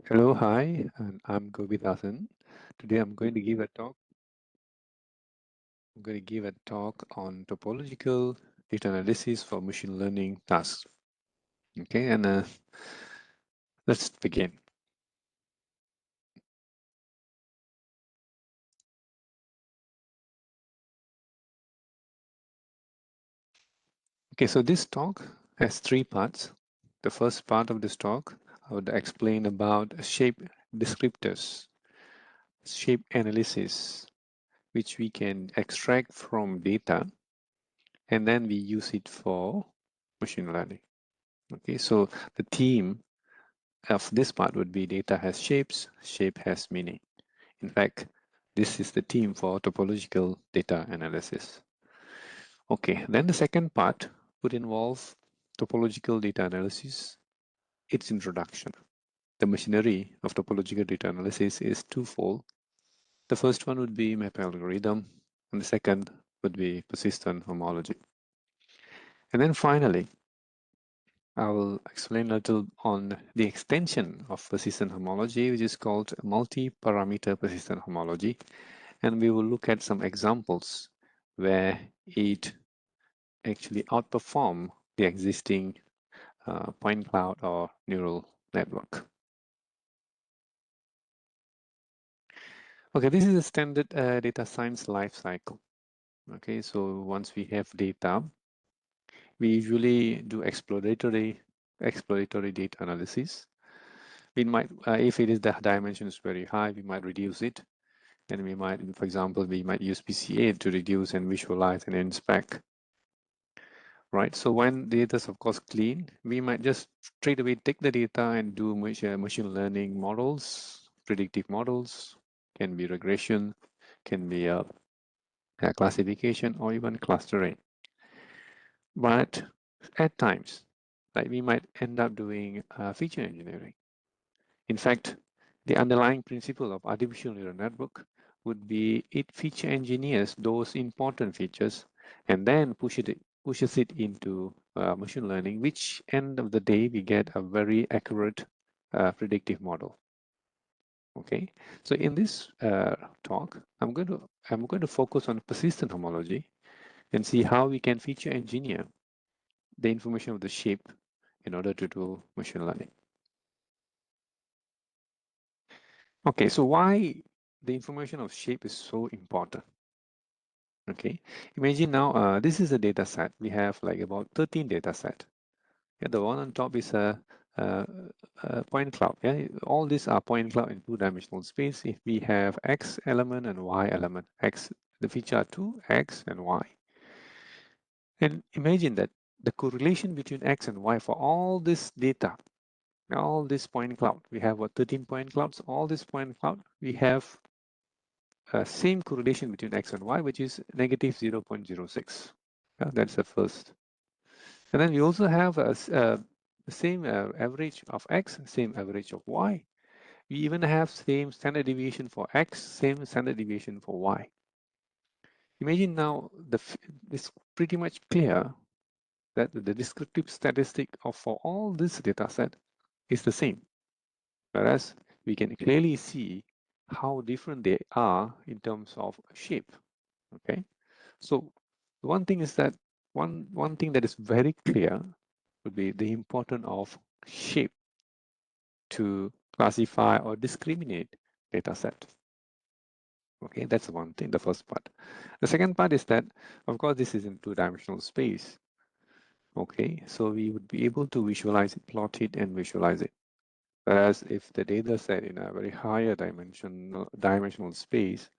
Hello, hi, and I'm Govidasan. Today I'm going to give a talk. I'm going to give a talk on topological data analysis for machine learning tasks. Okay, and let's begin. Okay, so this talk has three parts. The first part of this talk, I would explain about shape descriptors, shape analysis, which we can extract from data, and then we use it for machine learning. Okay, so the theme of this part would be data has shapes, shape has meaning. In fact, this is the theme for topological data analysis. Okay, then the second part would involve topological data analysis, its introduction. The machinery of topological data analysis is twofold. The first one would be map algorithm, and the second would be persistent homology. And then finally, I will explain a little on the extension of persistent homology, which is called multi-parameter persistent homology. And we will look at some examples where it actually outperforms the existing point cloud or neural network. Okay, this is a standard data science life cycle. Okay, so once we have data, we usually do exploratory data analysis. We might, if it is the dimension is very high, we might reduce it. And we might, for example, we might use PCA to reduce and visualize and inspect. Right, so when data is of course clean, we might just straight away take the data and do machine learning models, predictive models, can be regression, can be a classification, or even clustering. But at times, like we might end up doing feature engineering. In fact, the underlying principle of artificial neural network would be it feature engineers those important features and then pushes it into machine learning, which end of the day we get a very accurate predictive model. Okay, so in this talk, I'm going to focus on persistent homology and see how we can feature engineer the information of the shape in order to do machine learning. Okay, so why the information of shape is so important? Okay, imagine now this is a data set. We have like about 13 data set. Yeah, the one on top is a point cloud. Yeah, all these are point cloud in two-dimensional space. If we have X element and Y element, X, the feature are 2, X and Y. And imagine that the correlation between X and Y for all this data, all this point cloud, we have what 13 point clouds, all this point cloud, we have same correlation between X and Y, which is negative 0.06. Yeah, that's the first. And then we also have the same average of X, same average of Y. We even have same standard deviation for X, same standard deviation for Y. Imagine now, it's pretty much clear that the descriptive statistic of for all this data set is the same. Whereas we can clearly see how different they are in terms of shape. Okay, so one thing is that one thing that is very clear would be the importance of shape to classify or discriminate data set. Okay, that's one thing, the first part. The second part is that, of course, this is in two-dimensional space. Okay, so we would be able to visualize it, plot it, and visualize it. Whereas if the data set in a very higher dimensional space,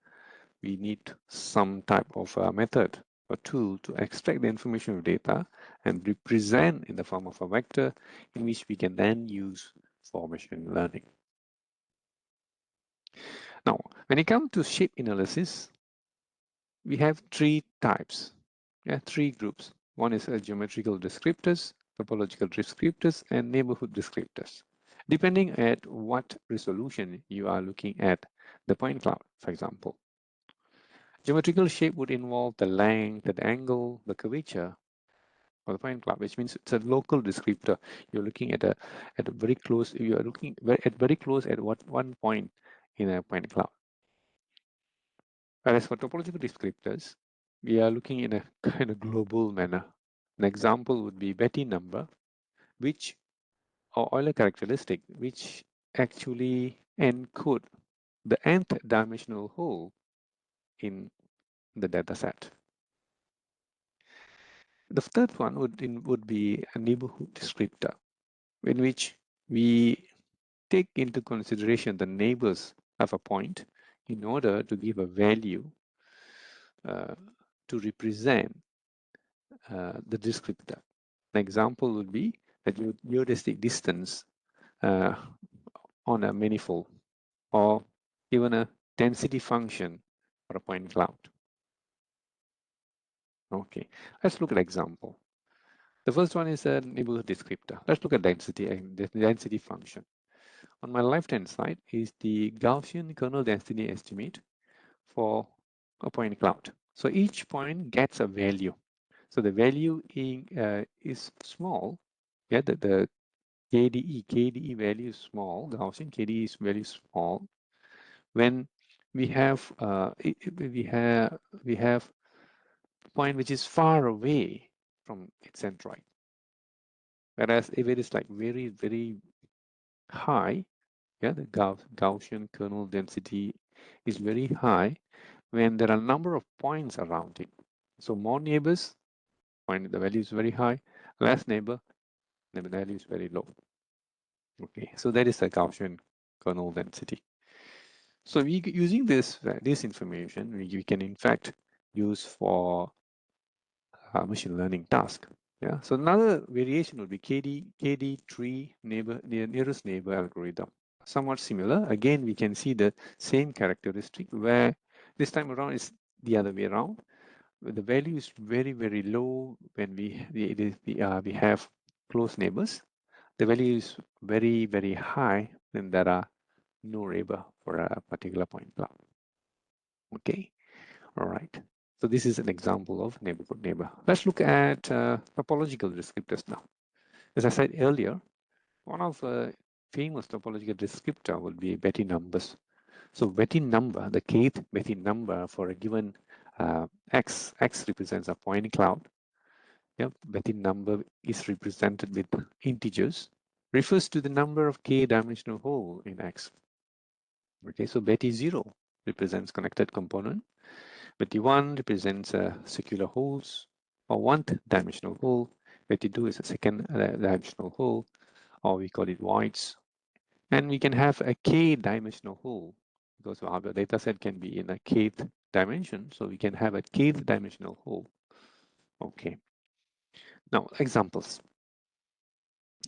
we need some type of method or tool to extract the information of data and represent in the form of a vector in which we can then use for machine learning. Now, when it comes to shape analysis, we have three types, three groups. One is geometrical descriptors, topological descriptors, and neighborhood descriptors, depending at what resolution you are looking at the point cloud, for example. Geometrical shape would involve the length, the angle, the curvature. for the point cloud, which means it's a local descriptor. You're looking at a very close. You are looking very close at one point in a point cloud. Whereas for topological descriptors, we are looking in a kind of global manner. An example would be Betti number, which or Euler characteristic, which actually encode the nth dimensional whole in the data set. The third one would be a neighborhood descriptor, in which we take into consideration the neighbors of a point in order to give a value to represent the descriptor. An example would be the geodesic distance on a manifold, or even a density function for a point cloud. Okay, let's look at example. The first one is a neighborhood descriptor. Let's look at density function. On my left-hand side is the Gaussian kernel density estimate for a point cloud. So each point gets a value. So the value is small. Yeah, the KDE value is small. Gaussian KDE value is small. When we have we have a point which is far away from its centroid. Whereas if it is like very high, yeah, the Gaussian kernel density is very high when there are a number of points around it. So more neighbors, the value is very high. Less neighbor, the value is very low. Okay, so that is the Gaussian kernel density. So using this information, we can in fact use for machine learning task. Yeah. So another variation would be KD tree nearest neighbor algorithm. Somewhat similar. Again, we can see the same characteristic where this time around is the other way around. The value is very low when we have close neighbors. The value is very high when there are no neighbor for a particular point cloud. Okay. All right. So this is an example of neighborhood neighbor. Let's look at topological descriptors now. As I said earlier, one of the famous topological descriptor would be Betti numbers. So Betti number, the kth Betti number for a given x represents a point cloud. Yep, Betti number is represented with integers, refers to the number of k-dimensional hole in X. Okay, so Betti 0 represents connected component. Betti 1 represents circular holes or one dimensional hole. Betti 2 is a second dimensional hole, or we call it voids. And we can have a k-dimensional hole because our data set can be in a kth dimension. So we can have a kth dimensional hole. Okay. Now, examples.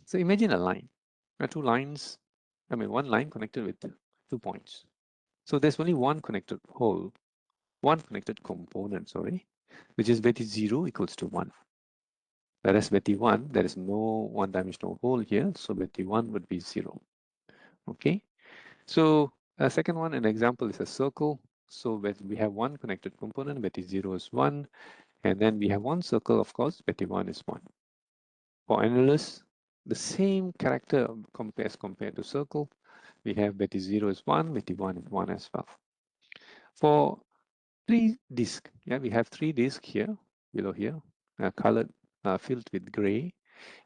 So imagine a line, two lines, one line connected with 2 points. So there's only one connected hole, one connected component, which is Betti 0 equals to 1. Whereas Betti 1, there is no one-dimensional hole here, so Betti 1 would be 0. Okay, so a second one, an example is a circle. So we have one connected component, Betti 0 is 1, and then we have one circle, of course, Betti 1 is 1. For annulus, the same character compared to circle. We have Betti 0 is 1, Betti 1 is 1 as well. For 3 disk, yeah, we have 3 disk here, below here, colored, filled with gray.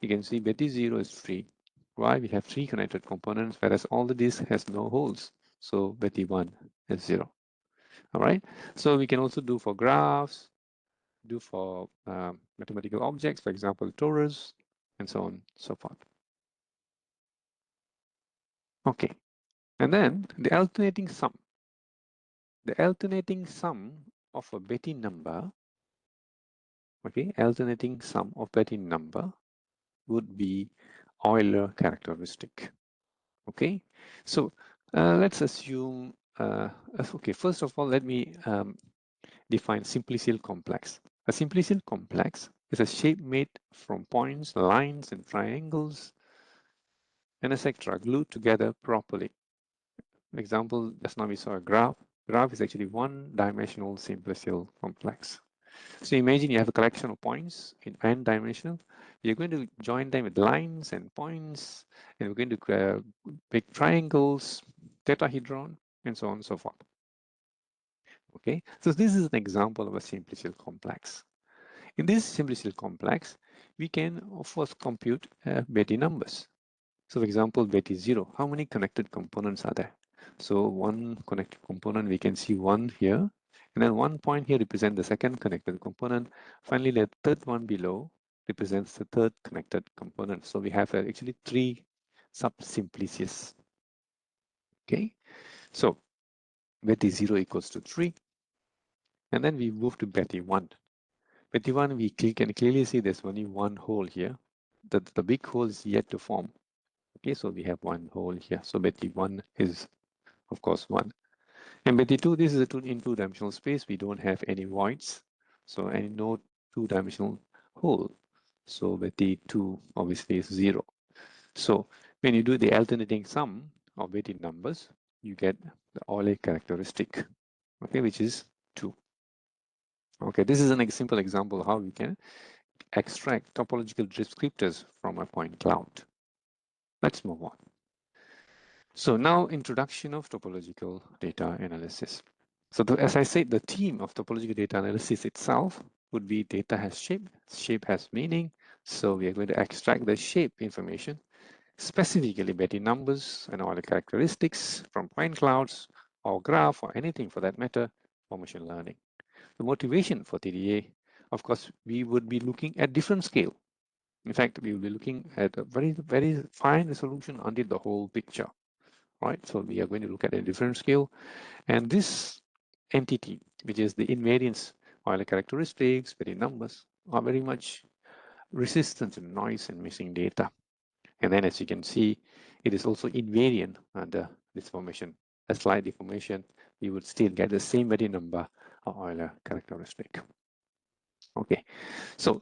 You can see Betti 0 is 3. Why? We have 3 connected components, whereas all the disk has no holes. So Betti 1 is 0. All right. So we can also do for graphs, do for mathematical objects, for example, torus, and so on and so forth. Okay. And then the alternating sum. The alternating sum of a Betti number, okay, alternating sum of Betti number would be Euler characteristic. Okay, so let's assume, okay, first of all, let me define simplicial complex. A simplicial complex is a shape made from points, lines, and triangles, and etc. glued together properly. Example, just now we saw a graph. Graph is actually one-dimensional simplicial complex. So imagine you have a collection of points in n dimensional. You're going to join them with lines and points, and we're going to make triangles, tetrahedron, and so on and so forth. Okay, so this is an example of a simplicial complex. In this simplicial complex, we can, of course, compute Betti numbers. So for example, Betti 0, how many connected components are there? So one connected component, we can see one here, and then one point here represents the second connected component. Finally, the third one below represents the third connected component. So we have actually 3 sub-simplicius. Okay, so Betti 0 equals to 3, and then we move to Betti 1. Betti 1, we can clearly see there's only one hole here. The big hole is yet to form. Okay, so we have one hole here. So Betti 1 is, of course, 1. And Betti 2, this is in two-dimensional space. We don't have any voids. So no two-dimensional hole. So Betti 2 obviously is 0. So when you do the alternating sum of Betti numbers, you get the Euler characteristic, okay, which is 2. Okay, this is a simple example of how we can extract topological descriptors from a point cloud. Let's move on. So now introduction of topological data analysis. So as I said, the theme of topological data analysis itself would be data has shape, shape has meaning. So we are going to extract the shape information, specifically Betti numbers and all the characteristics from point clouds or graph or anything for that matter for machine learning. The motivation for TDA, of course, we would be looking at different scale. In fact, we will be looking at a very, very fine resolution until the whole picture, right? So we are going to look at a different scale. And this entity, which is the invariants, Euler characteristics, Betti numbers, are very much resistant to noise and missing data. And then as you can see, it is also invariant under deformation. A slight deformation, you would still get the same Betti number of Euler characteristic. Okay, so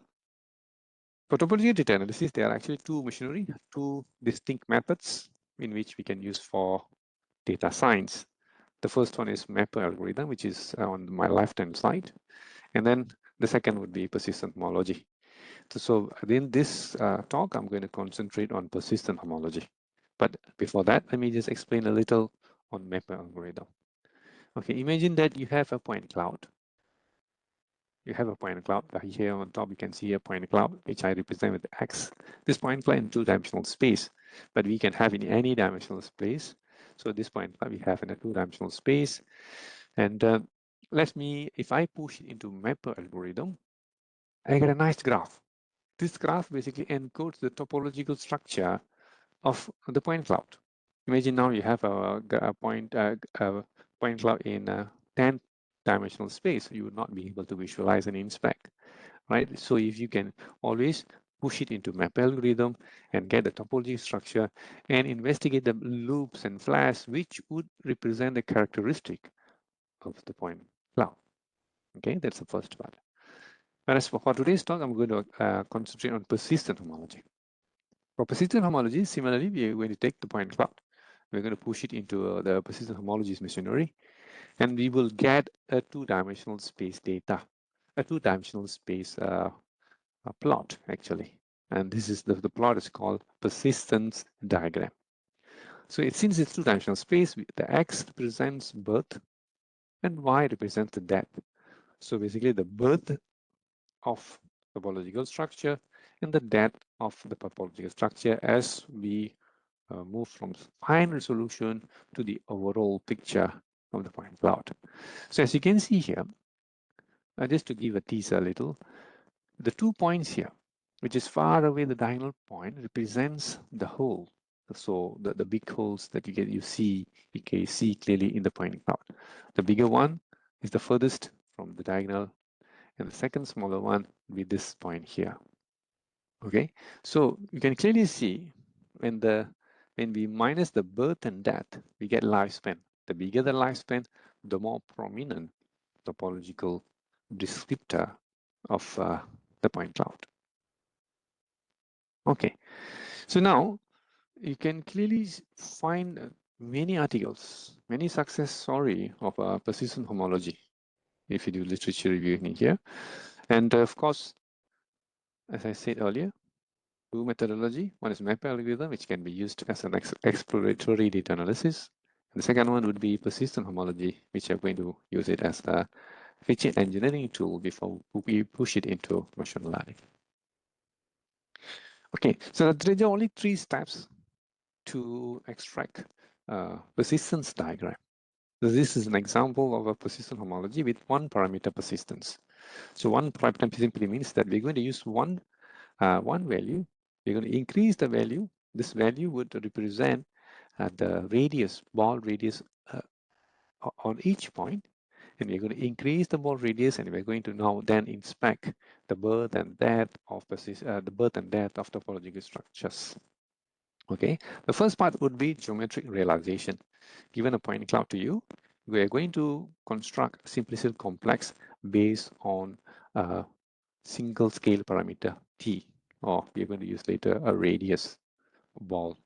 for topological data analysis, there are actually two distinct methods in which we can use for data science. The first one is mapper algorithm, which is on my left-hand side. And then the second would be persistent homology. So in this talk, I'm going to concentrate on persistent homology. But before that, let me just explain a little on mapper algorithm. Okay, imagine that you have a point cloud. You have a point cloud. Here on top, you can see a point cloud, which I represent with X. This point cloud in two-dimensional space, but we can have in any dimensional space. So this point cloud we have in a two-dimensional space. And if I push it into mapper algorithm, I get a nice graph. This graph basically encodes the topological structure of the point cloud. Imagine now you have a point cloud in a 10-dimensional space. You would not be able to visualize and inspect, right? So if you can always push it into map algorithm and get the topology structure and investigate the loops and flash, which would represent the characteristic of the point cloud. Okay, that's the first part. Whereas for today's talk, I'm going to concentrate on persistent homology. For persistent homology, similarly, we are going to take the point cloud. We're going to push it into the persistent homologies machinery, and we will get a two-dimensional space data, a two-dimensional space plot, actually. And this is the plot is called persistence diagram. So since it's two-dimensional space, the X represents birth and Y represents the death. So basically the birth of topological structure and the depth of the topological structure as we move from fine resolution to the overall picture of the point cloud. So as you can see here, just to give a teaser a little, the 2 points here, which is far away the diagonal point, represents the hole. So the big holes that you can see clearly in the point cloud. The bigger one is the furthest from the diagonal, and the second smaller one with this point here. Okay, so you can clearly see when we minus the birth and death, we get lifespan. The bigger the lifespan, the more prominent topological descriptor of the point cloud. Okay, so now you can clearly find many articles, many success story of persistent homology. if you do literature review in here. And of course, as I said earlier, two methodology. One is map algorithm, which can be used as an exploratory data analysis. And the second one would be persistent homology, which are going to use it as a feature engineering tool before we push it into machine learning. Okay, so there are only 3 steps to extract persistence diagram. So this is an example of a persistent homology with 1 parameter persistence. So 1 parameter simply means that we're going to use one value. We're going to increase the value. This value would represent the radius, ball radius on each point. And we're going to increase the ball radius, and we're going to now then inspect the birth and death of topological structures. Okay, the first part would be geometric realization. Given a point cloud to you, we are going to construct a simplicial complex based on a single scale parameter t, or we're going to use later a radius ball.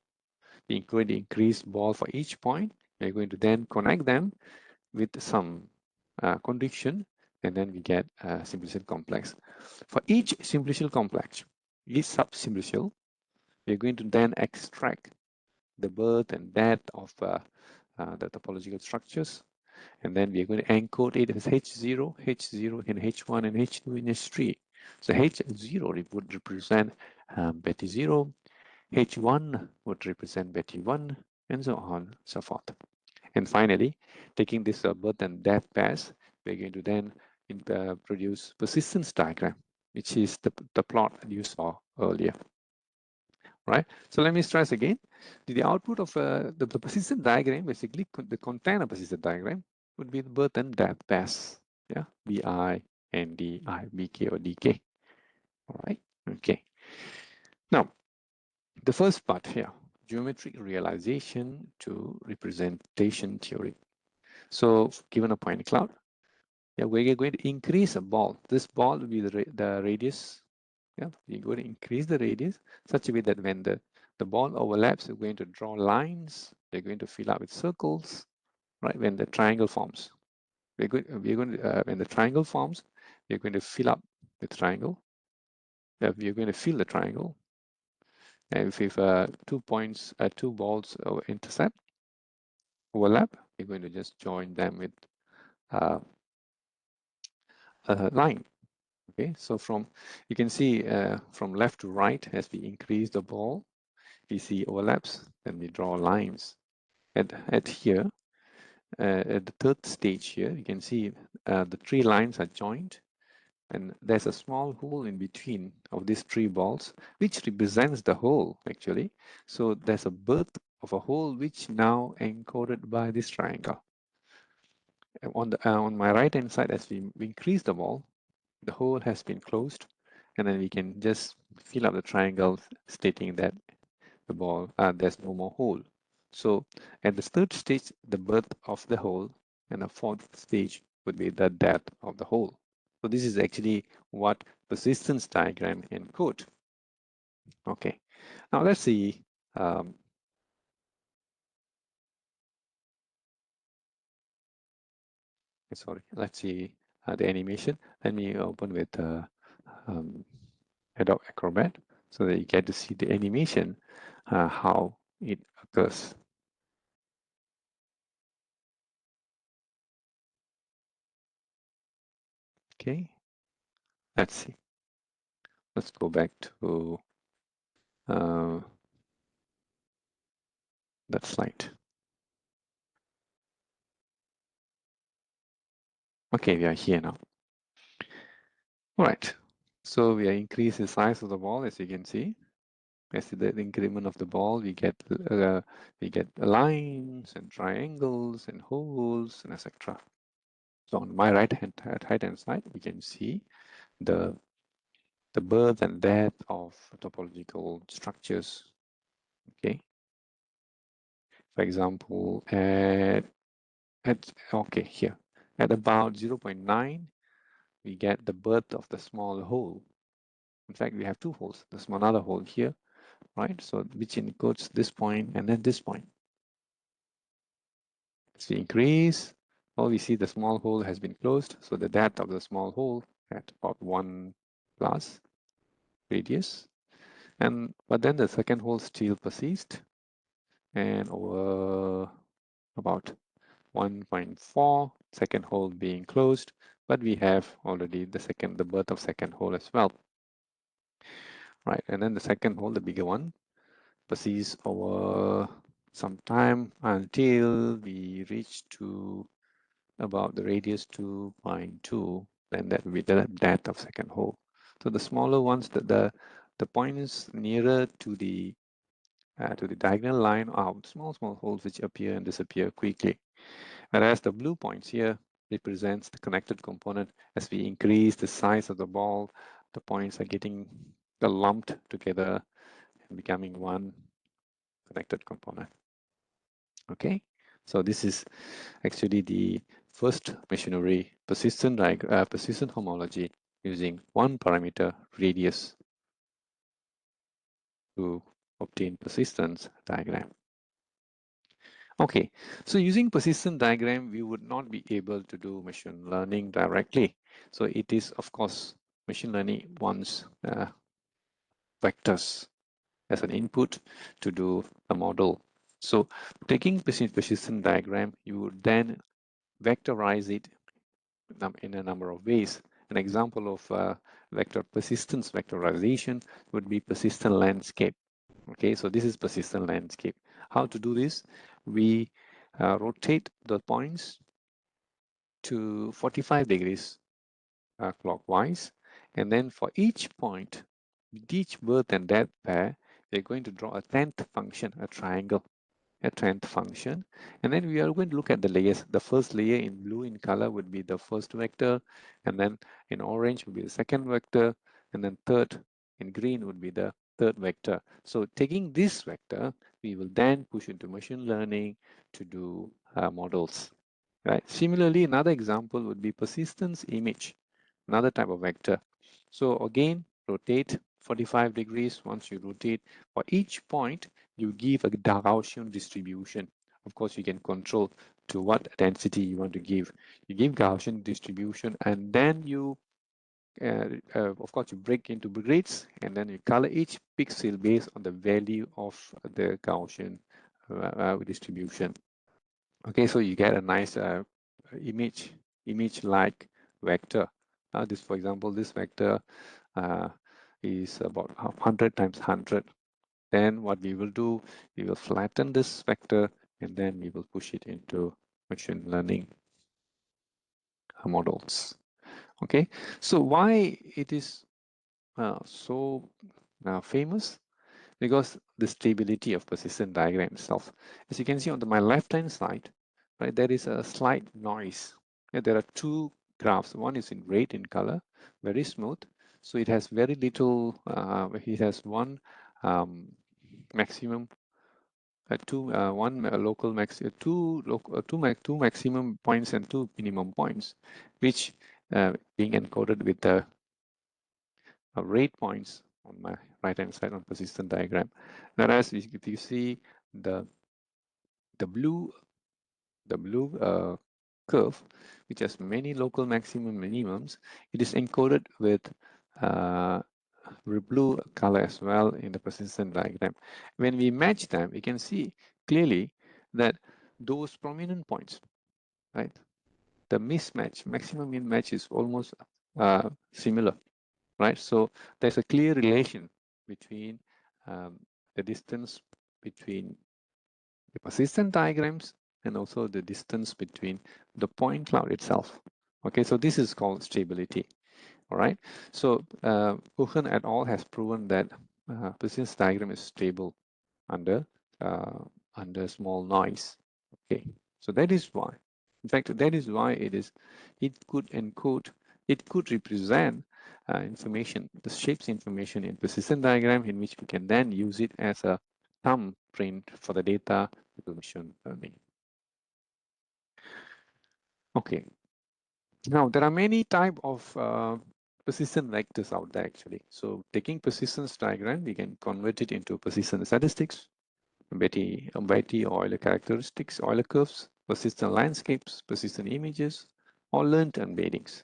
We're going to increase ball for each point. We're going to then connect them with some condition, and then we get a simplicial complex. For each simplicial complex, each sub-simplicial, we're going to then extract the birth and death of the topological structures, and then we're going to encode it as H0, H0 in H1, and H2 in H3. So H0 would represent Betty 0, H1 would represent Betty 1, and so on and so forth. And finally, taking this birth and death pairs, we're going to then produce persistence diagram, which is the plot you saw earlier. Right. So let me stress again, the output of the persistent diagram, basically the content of persistent diagram would be the birth and death pairs. Yeah, BI, ND, BK, or DK. All right. Okay. Now, the first part here, geometric realization to representation theory. So given a point cloud, yeah, we're going to increase a ball. This ball will be the radius. Yeah, we're going to increase the radius such a way that when the ball overlaps, we're going to draw lines. We're going to fill up with circles. Right, when the triangle forms, when the triangle forms, we're going to fill up the triangle. We're going to fill the triangle. And if 2 points, 2 balls intersect, overlap, we're going to just join them with a line. Okay, so you can see from left to right, as we increase the ball, we see overlaps, then we draw lines. At here, at the third stage here, you can see the 3 lines are joined, and there's a small hole in between of these 3 balls, which represents the hole actually. So there's a birth of a hole which now encoded by this triangle. And on my right hand side, as we increase the ball, the hole has been closed, and then we can just fill up the triangle, stating that the ball there's no more hole. So at the third stage, the birth of the hole, and the fourth stage would be the death of the hole. So this is actually what persistence diagram encode. Okay, now let's see. Sorry, let's see the animation. Let me open with Adobe Acrobat so that you get to see the animation, how it occurs. Okay, let's see. Let's go back to that slide. Okay, we are here now. All right, so we are increasing the size of the ball, as you can see. As the increment of the ball, we get lines and triangles and holes and etc. So on my right hand side, we can see the birth and death of topological structures. Okay. For example, here at about 0.9, we get the birth of the small hole. In fact, we have 2 holes. There's another hole here, right? So which encodes this point and then this point. As we increase, Well, we see the small hole has been closed, so the depth of the small hole at about 1 plus radius, but then the second hole still persists, and over about 1.4, second hole being closed, but we have already the birth of second hole as well, right? And then the second hole, the bigger one, persists over some time until we reach to about the radius 2.2, then that will be the depth of second hole. So the smaller ones, the points nearer to the diagonal line are small holes which appear and disappear quickly. Whereas the blue points here represents the connected component. As we increase the size of the ball, the points are getting lumped together and becoming one connected component. Okay, so this is actually the first machinery persistent homology using one parameter radius to obtain persistence diagram. Okay, so using persistent diagram, we would not be able to do machine learning directly. So it is, of course, machine learning wants vectors as an input to do a model. So taking persistent diagram, you would then vectorize it in a number of ways. An example of vector persistence vectorization would be persistent landscape. Okay, so this is persistent landscape. How to do this? We rotate the points to 45 degrees clockwise, and then for each point, with each birth and depth pair, we're going to draw a 10th function, a triangle, a 10th function, and then we are going to look at the layers. The first layer in blue in color would be the first vector, and then in orange would be the second vector, and then third in green would be the third vector. So taking this vector, we will then push into machine learning to do models. Right. Similarly, another example would be persistence image, another type of vector. So again, rotate 45 degrees. Once you rotate, for each point, you give a Gaussian distribution. Of course, you can control to what density you want to give. You give Gaussian distribution, and then you, of course, you break into grids, and then you color each pixel based on the value of the Gaussian distribution. Okay, so you get a nice image-like vector. This, for example, this vector is about 100 times 100. Then what we will do, we will flatten this vector, and then we will push it into machine learning models. Okay, so why it is so famous? Because the stability of persistent diagram itself. As you can see on my left-hand side, right, there is a slight noise. There are two graphs. One is in red in color, very smooth. So it has very little, it has one maximum, two maximum points and two minimum points, which being encoded with the red points on my right-hand side on persistent diagram. Whereas if you see the blue curve, which has many local maximum minimums, it is encoded with blue color as well in the persistent diagram. When we match them, we can see clearly that those prominent points, right, the mismatch, maximum min match is almost similar, right? So there's a clear relation between the distance between the persistent diagrams and also the distance between the point cloud itself. Okay, so this is called stability. All right. So Kuchen et al. Has proven that persistence diagram is stable under small noise. Okay, so that is why. In fact, that is why it could encode, it could represent information, the shapes information in persistent diagram, in which we can then use it as a thumbprint for the data to machine learning. Okay. Now there are many type of persistent vectors out there actually. So taking persistence diagram, we can convert it into persistent statistics, Betty Euler characteristics, Euler curves, persistent landscapes, persistent images, or learned embeddings.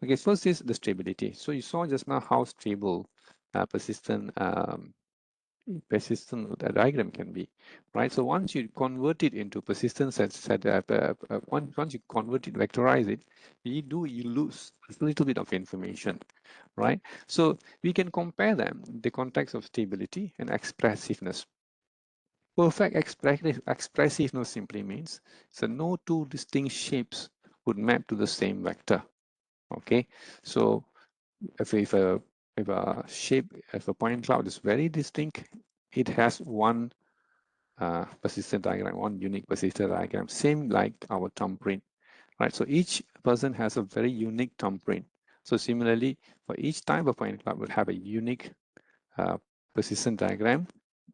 Okay, first is the stability. So you saw just now how stable persistent diagram can be, right? So once you convert it into persistent once you convert it, vectorize it, you lose a little bit of information, right? So we can compare them in the context of stability and expressiveness. Perfect expressiveness simply means so no two distinct shapes would map to the same vector. Okay, so if a shape, if a point cloud is very distinct, it has one persistent diagram, one unique persistent diagram, same like our thumbprint, right? So each person has a very unique thumbprint. So similarly, for each type of point cloud, will have a unique persistent diagram.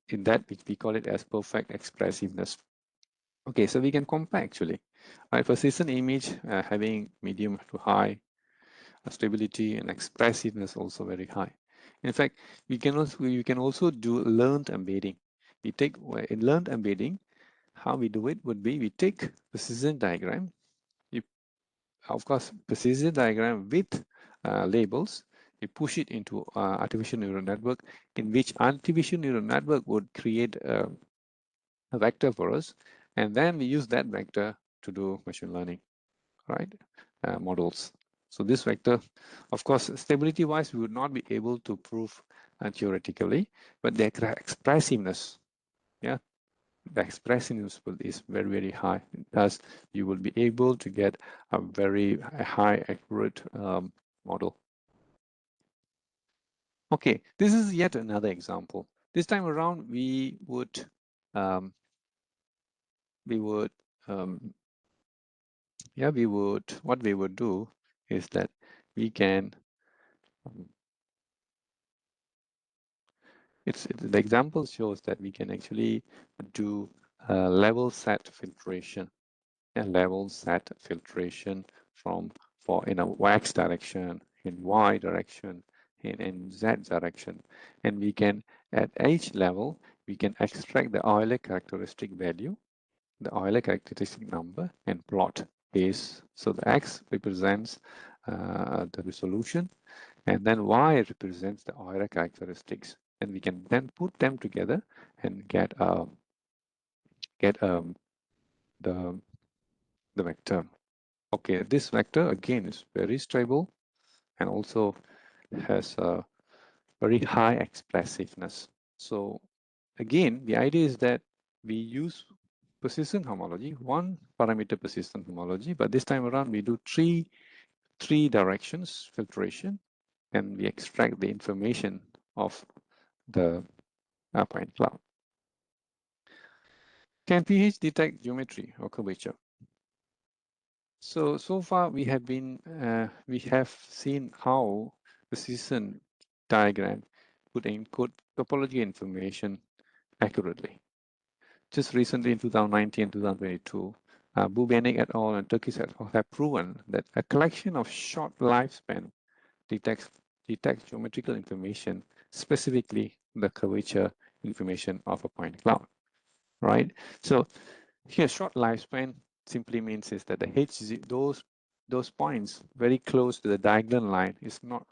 In that, we call it as perfect expressiveness. Okay, so we can compare actually, right? Persistent image having medium to high stability and expressiveness also very high. In fact, we can also do learned embedding. We take in learned embedding, how we do it would be we take persistent diagram, of course persistent diagram with labels, we push it into artificial neural network, in which artificial neural network would create a vector for us, and then we use that vector to do machine learning, right? Models. So this vector, of course, stability wise, we would not be able to prove theoretically, but the expressiveness, yeah, the expressiveness is very, very high. Thus, you will be able to get a very high accurate model. Okay, this is yet another example. This time around, we would what we would do is that we can the example shows that we can actually do level set filtration, and level set filtration for in a x direction, in y direction, in z direction, and we can at each level we can extract the Euler characteristic value, the Euler characteristic number, and plot is so the x represents the resolution, and then y represents the Euler characteristics, and we can then put them together and get the vector. Okay, this vector again is very stable and also has a very high expressiveness. So again, the idea is that we use persistent homology, one parameter persistent homology, but this time around we do three directions filtration, and we extract the information of the point cloud. Can pH detect geometry or curvature? So far we have seen how persistent diagram could encode topology information accurately. Just recently in 2019 and 2022, Bubenik et al. And Turkish et al. Have proven that a collection of short lifespan detects geometrical information, specifically the curvature information of a point cloud, right? So here, short lifespan simply means is that the those points very close to the diagonal line it's not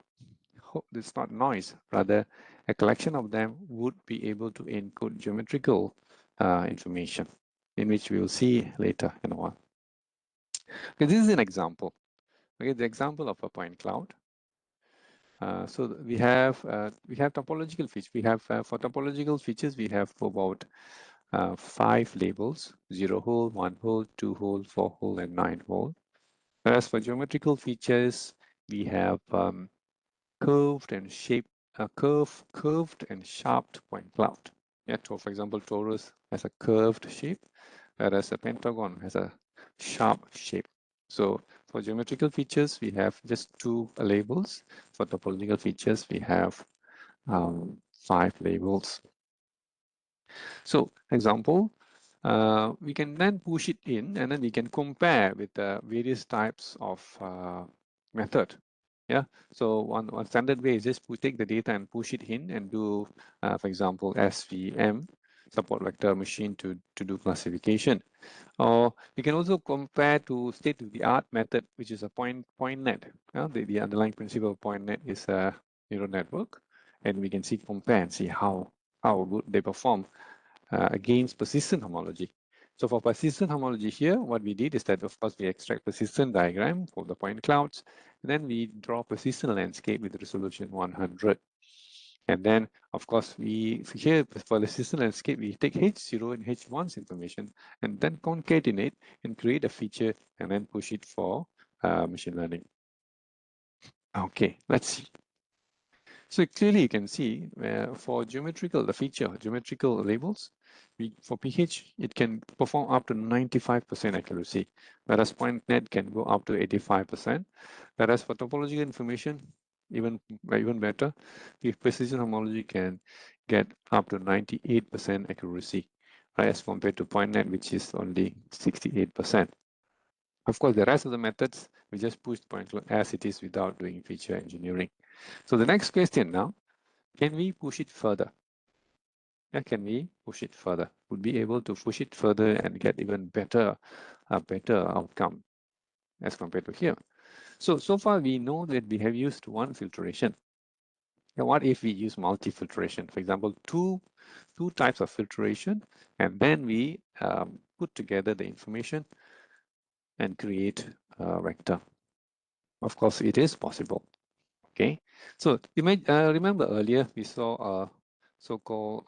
noise, rather a collection of them would be able to encode geometrical information, in which we will see later in a while. Okay, this is an example. Okay, the example of a point cloud. So we have topological features. We have for topological features we have about 5 labels: 0 hole, 1 hole, 2 hole, 4 hole, and 9 hole. Whereas for geometrical features, we have curved and sharp point cloud. Yeah, so for example, torus has a curved shape, whereas a pentagon has a sharp shape. So for geometrical features, we have just 2 labels. For topological features, we have 5 labels. So example, we can then push it in, and then we can compare with the various types of method. Yeah, so one standard way is just we take the data and push it in and do, for example, SVM. support vector machine to do classification. Or we can also compare to state-of-the-art method, which is a point net. The underlying principle of point net is a neural network, and we can compare and see how good they perform against persistent homology. So for persistent homology here, what we did is that, of course, we extract persistent diagram for the point clouds, and then we draw persistent landscape with resolution 100. And then, of course, here for the persistent landscape, we take H0 and H1's information and then concatenate and create a feature and then push it for machine learning. Okay, let's see. So clearly you can see for the feature geometrical labels, for PH, it can perform up to 95% accuracy, whereas point net can go up to 85%. Whereas for topological information, even better, if precision homology can get up to 98% accuracy, right, as compared to point net, which is only 68%. Of course, the rest of the methods, we just push point cloud as it is without doing feature engineering. So the next question now, can we push it further? Yeah, can we push it further? Would be able to push it further and get even better, a better outcome as compared to here. So far we know that we have used one filtration. Now, what if we use multi-filtration? For example, two types of filtration, and then we put together the information and create a vector. Of course, it is possible. Okay, so you might remember earlier we saw a so-called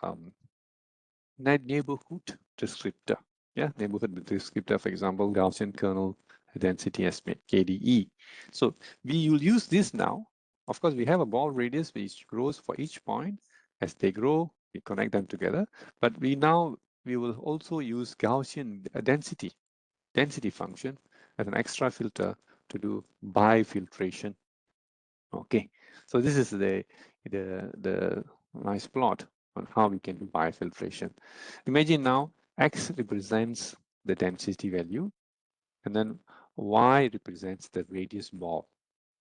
neighborhood descriptor. Yeah, neighborhood descriptor, for example, Gaussian kernel density estimate, KDE. So we will use this now. Of course, we have a ball radius which grows for each point. As they grow, we connect them together. But we will also use Gaussian density function as an extra filter to do bifiltration. Okay, so this is the nice plot on how we can do bifiltration. Imagine now X represents the density value, and then Y represents the radius ball,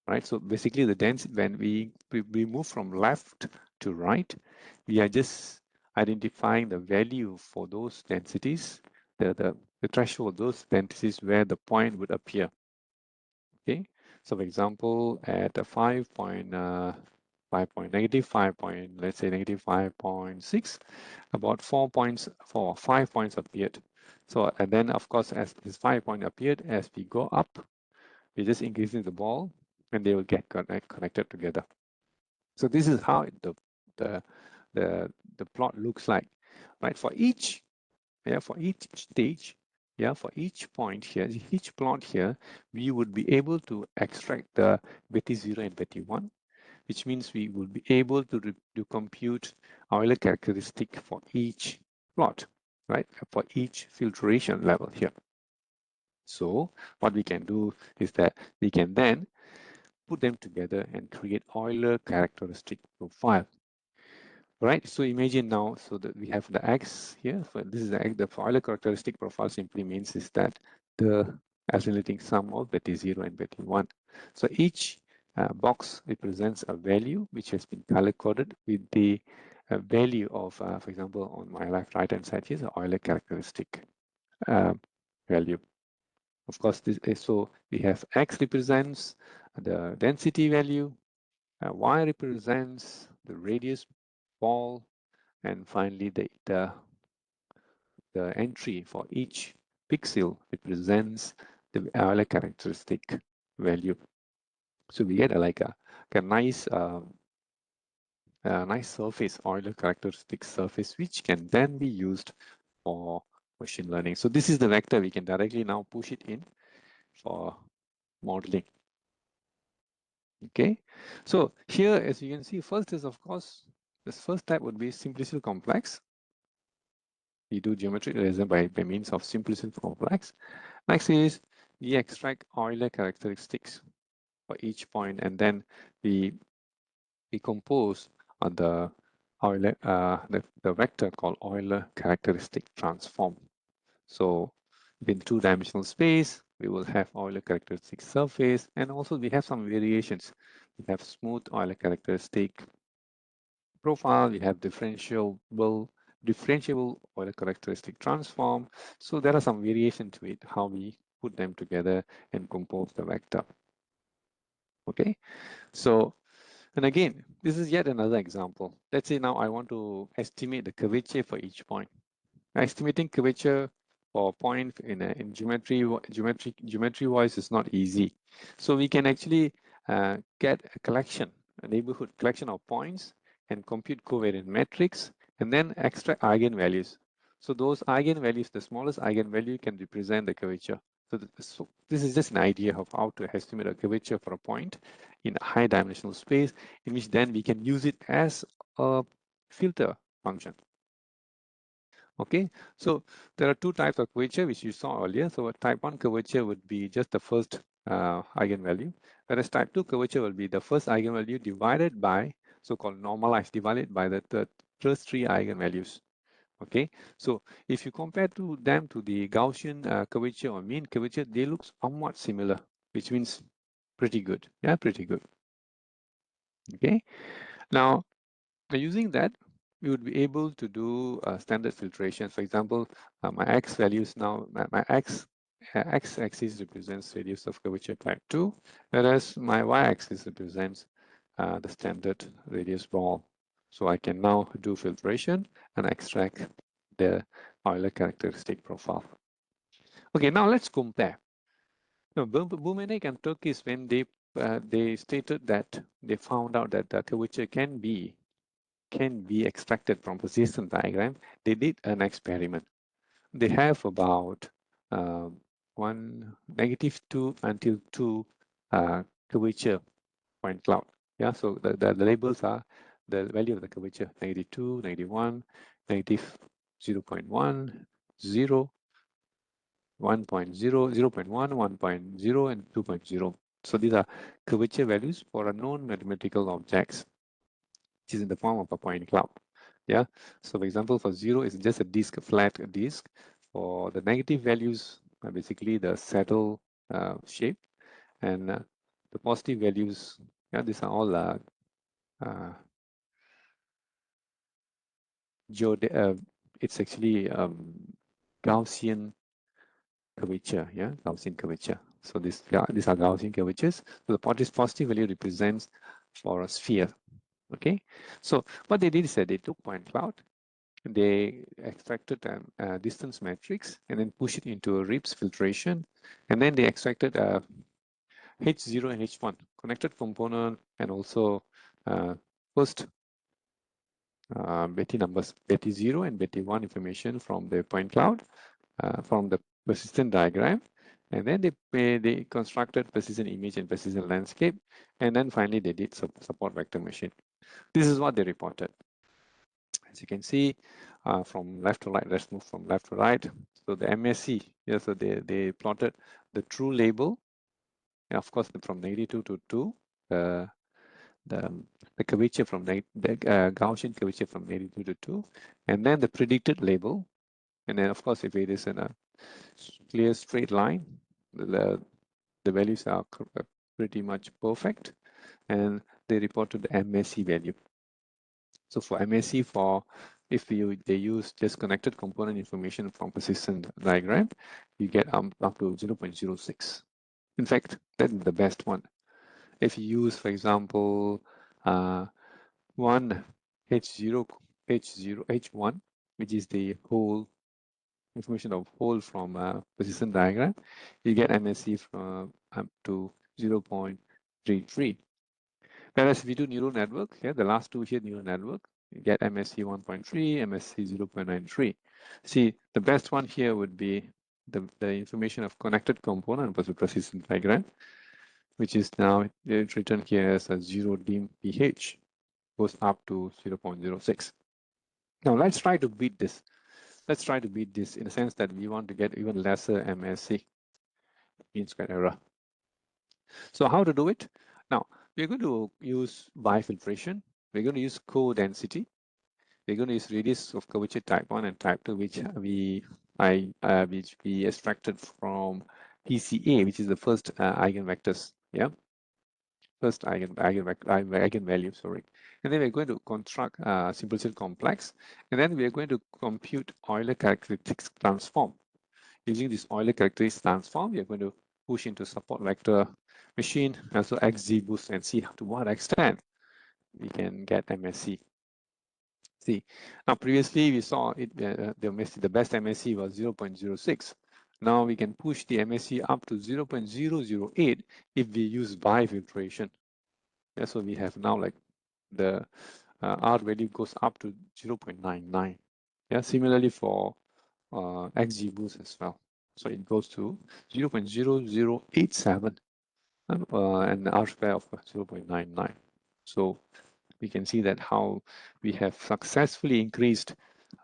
right? So basically the density, when we move from left to right, we are just identifying the value for those densities, the threshold, those densities where the point would appear. Okay, so for example, at a 5 point, negative 5 point, let's say negative 5.6, about 5 points appeared. So, and then of course, as this 5 point appeared, as we go up, we're just increasing the ball and they will get connected together. So this is how the plot looks like, right? For each stage, for each point here, each plot here, we would be able to extract the Betty 0 and Betty 1, which means we will be able to compute Euler characteristic for each plot, right? For each filtration level here. So what we can do is that we can then put them together and create Euler characteristic profile. Right, so imagine now, so that we have the X here. So this is the Euler characteristic profile simply means is that the oscillating sum of Betty 0 and Betty 1. So each box represents a value which has been color coded with the value of, for example, on my right hand side here is the Euler characteristic value. Of course, this is, so we have X represents the density value, Y represents the radius ball, and finally the entry for each pixel represents the Euler characteristic value. So we get like a nice nice surface, Euler characteristic surface, which can then be used for machine learning. So this is the vector. We can directly now push it in for modeling. Okay, so here, as you can see, first is, of course, this first type would be simplicity complex. We do geometric realism by means of simplicity complex. Next is we extract Euler characteristics for each point, and then we compose on the Euler the vector called Euler Characteristic Transform. So in two-dimensional space, we will have Euler characteristic surface, and also we have some variations. We have smooth Euler characteristic profile, we have differentiable differentiable Euler characteristic transform. So there are some variation to it, how we put them together and compose the vector. Okay, so, and again, this is yet another example. Let's say now I want to estimate the curvature for each point. Estimating curvature for a point in geometry wise is not easy. So we can actually get a collection, a neighborhood collection of points, and compute covariant matrix, and then extract eigenvalues. So those eigenvalues, the smallest eigenvalue can represent the curvature. So this is just an idea of how to estimate a curvature for a point in a high dimensional space, in which then we can use it as a filter function. Okay, so there are two types of curvature which you saw earlier. So a type 1 curvature would be just the first eigenvalue, whereas type 2 curvature will be the first eigenvalue divided by, so-called normalized, divided by the first three eigenvalues. Okay, so if you compare them to the Gaussian curvature or mean curvature, they look somewhat similar, which means pretty good. Yeah, pretty good. Okay, now using that, we would be able to do standard filtration. For example, my x values now, my x-axis represents radius of curvature type 2, whereas my y-axis represents the standard radius ball. So I can now do filtration and extract the Euler characteristic profile. Okay, now let's compare. Now, Bumenik and Turkis, when they stated that they found out that the curvature can be extracted from persistence diagram, they did an experiment. They have about -2 until 2 curvature point cloud. Yeah, so the labels are the value of the curvature: -2, -1, -0.1, 0, 1.0, 0.1, 1.0, and 2.0. So these are curvature values for a known mathematical objects, which is in the form of a point cloud. Yeah. So for example, for 0, it's just a disk, a flat disk. For the negative values are basically the saddle shape, and the positive values, yeah, these are all it's actually Gaussian curvature. Yeah, Gaussian curvature. So these are Gaussian curvatures. So the positive value represents for a sphere. Okay. So what they did is that they took point cloud, they extracted a distance matrix and then push it into a RIPS filtration, and then they extracted a H0 and H1 connected component, and also first Betty numbers, Betty 0 and Betty 1 information from the point cloud, from the persistent diagram, and then they constructed persistent image and persistent landscape, and then finally they did support vector machine. This is what they reported. As you can see, from left to right, let's move from left to right. So the MSC, yeah, so they plotted the true label, and of course, from -2 to 2, the curvature from the Gaussian curvature from -2 to 2, and then the predicted label, and then of course, if it is in a clear straight line, the values are pretty much perfect, and they reported the MSC value. So for MSC, if they use just connected component information from persistent diagram, you get up to 0.06. In fact, that's the best one. If you use, for example, one H0, H1, which is the whole information of whole from persistent diagram, you get MSC from up to 0.33. Whereas if you do neural network, yeah, the last two here, neural network, you get MSC 1.3, MSC 0.93. See, the best one here would be the information of connected component versus persistent diagram, which is now it's written here as a 0 dim pH, goes up to 0.06. Now let's try to beat this. Let's try to beat this in the sense that we want to get even lesser MSC, mean square error. So how to do it? Now, we're going to use bifiltration. We're going to use co-density. We're going to use radius of curvature type 1 and type 2, which we extracted from PCA, which is the first eigenvectors. Yeah, first eigenvalue, sorry. And then we're going to construct a simple set complex. And then we are going to compute Euler Characteristic Transform. Using this Euler Characteristic Transform, we are going to push into support vector machine, also XGBoost, and see to what extent we can get MSE. See, now previously we saw it the best MSE was 0.06. Now we can push the MSE up to 0.008 if we use bifiltration. Yeah, so we have now like the R value goes up to 0.99. Yeah, similarly for XGBoost as well. So it goes to 0.0087 and the R square of 0.99. So we can see that how we have successfully increased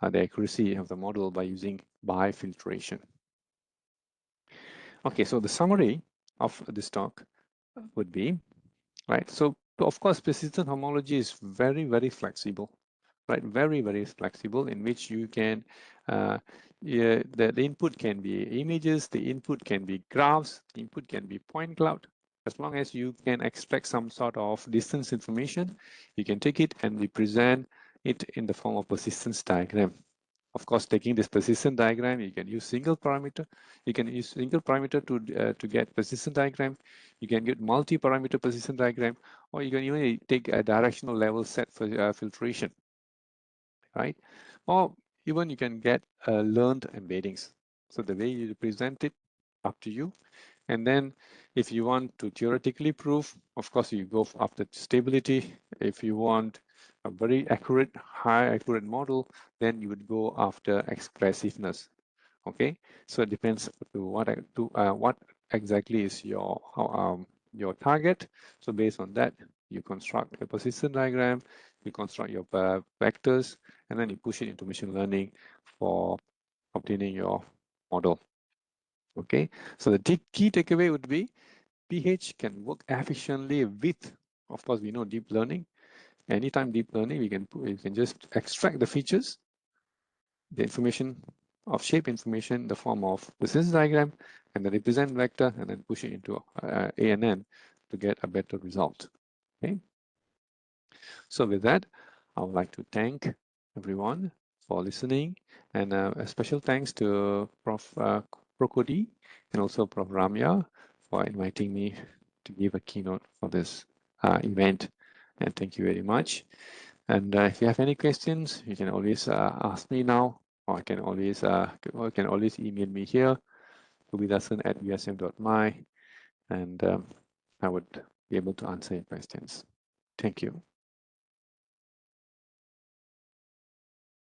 the accuracy of the model by using bifiltration. Okay, so the summary of this talk would be, right, so of course persistent homology is very, very flexible, right, very, very flexible, in which you can, the input can be images, the input can be graphs, the input can be point cloud. As long as you can extract some sort of distance information, you can take it and represent it in the form of persistence diagram. Of course, taking this persistence diagram, you can use single parameter. You can use single parameter to get persistence diagram. You can get multi-parameter persistence diagram, or you can even take a directional level set for filtration, right? Or even you can get learned embeddings. So the way you represent it, up to you. And then if you want to theoretically prove, of course, you go after stability. If you want a very accurate, high accurate model, then you would go after expressiveness. Okay, so it depends to what exactly is your target. So based on that, you construct a persistence diagram, you construct your vectors, and then you push it into machine learning for obtaining your model. Okay, so the key takeaway would be PH can work efficiently with, of course, we know deep learning. Anytime deep learning, we can just extract the features, the information of shape information in the form of persistence diagram, and the represent vector, and then push it into ANN to get a better result. Okay. So with that, I would like to thank everyone for listening, and a special thanks to Prof. Prokodi and also Prof. Ramya for inviting me to give a keynote for this event. And thank you very much. And if you have any questions, you can always ask me now, or can always email me here, kubidasan@usm.my, and I would be able to answer your questions. Thank you.